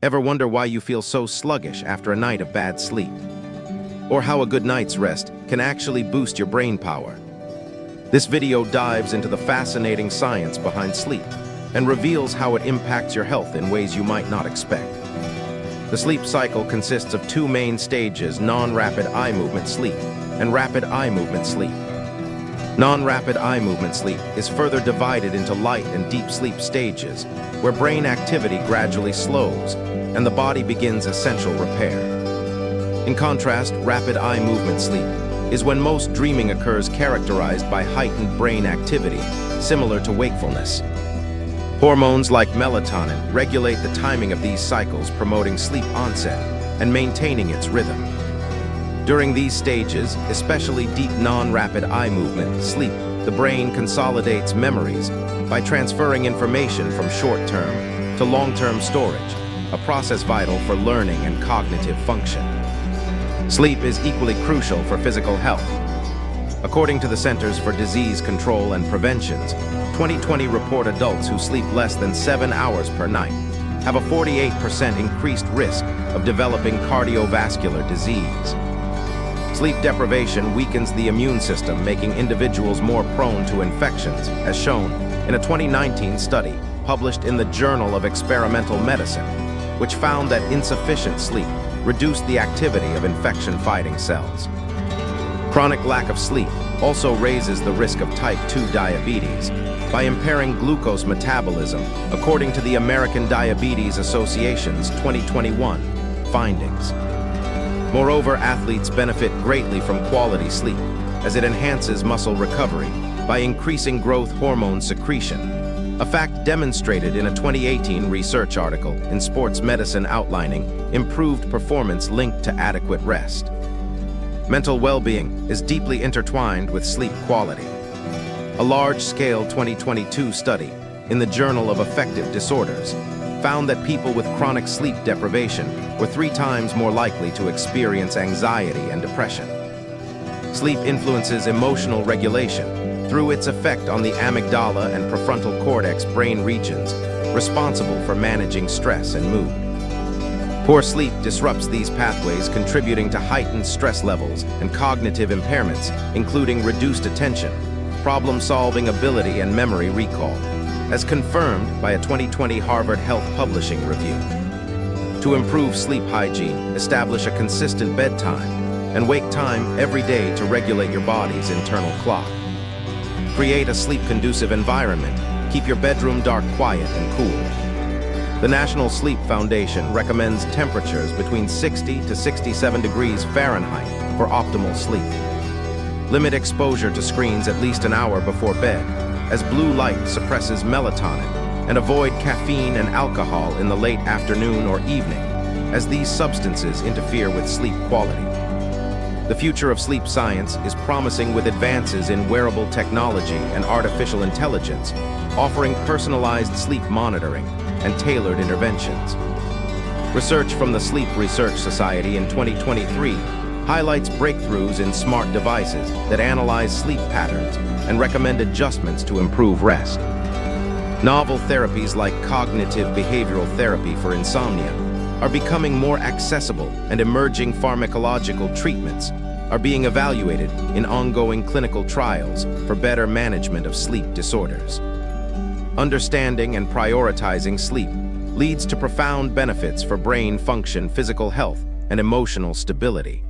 Ever wonder why you feel so sluggish after a night of bad sleep? Or how a good night's rest can actually boost your brain power? This video dives into the fascinating science behind sleep and reveals how it impacts your health in ways you might not expect. The sleep cycle consists of two main stages: non-rapid eye movement sleep and rapid eye movement sleep. Non-rapid eye movement sleep is further divided into light and deep sleep stages, where brain activity gradually slows and the body begins essential repair. In contrast, rapid eye movement sleep is when most dreaming occurs, characterized by heightened brain activity, similar to wakefulness. Hormones like melatonin regulate the timing of these cycles, promoting sleep onset and maintaining its rhythm. During these stages, especially deep non-rapid eye movement sleep, the brain consolidates memories by transferring information from short-term to long-term storage, a process vital for learning and cognitive function. Sleep is equally crucial for physical health. According to the Centers for Disease Control and Prevention's 2020 report, adults who sleep less than 7 hours per night have a 48% increased risk of developing cardiovascular disease. Sleep deprivation weakens the immune system, making individuals more prone to infections, as shown in a 2019 study published in the Journal of Experimental Medicine, which found that insufficient sleep reduced the activity of infection-fighting cells. Chronic lack of sleep also raises the risk of type 2 diabetes by impairing glucose metabolism, according to the American Diabetes Association's 2021 findings. Moreover, athletes benefit greatly from quality sleep, as it enhances muscle recovery by increasing growth hormone secretion, a fact demonstrated in a 2018 research article in Sports Medicine outlining improved performance linked to adequate rest. Mental well-being is deeply intertwined with sleep quality. A large-scale 2022 study in the Journal of Affective Disorders found that people with chronic sleep deprivation were 3 times more likely to experience anxiety and depression. Sleep influences emotional regulation through its effect on the amygdala and prefrontal cortex brain regions responsible for managing stress and mood. Poor sleep disrupts these pathways, contributing to heightened stress levels and cognitive impairments, including reduced attention, problem-solving ability, and memory recall, as confirmed by a 2020 Harvard Health Publishing review. To improve sleep hygiene, establish a consistent bedtime and wake time every day to regulate your body's internal clock. Create a sleep-conducive environment. Keep your bedroom dark, quiet, and cool. The National Sleep Foundation recommends temperatures between 60 to 67 degrees Fahrenheit for optimal sleep. Limit exposure to screens at least an hour before bed, as blue light suppresses melatonin, and avoid caffeine and alcohol in the late afternoon or evening, as these substances interfere with sleep quality. The future of sleep science is promising, with advances in wearable technology and artificial intelligence, offering personalized sleep monitoring and tailored interventions. Research from the Sleep Research Society in 2023 highlights breakthroughs in smart devices that analyze sleep patterns and recommend adjustments to improve rest. Novel therapies like cognitive behavioral therapy for insomnia are becoming more accessible, and emerging pharmacological treatments are being evaluated in ongoing clinical trials for better management of sleep disorders. Understanding and prioritizing sleep leads to profound benefits for brain function, physical health, and emotional stability.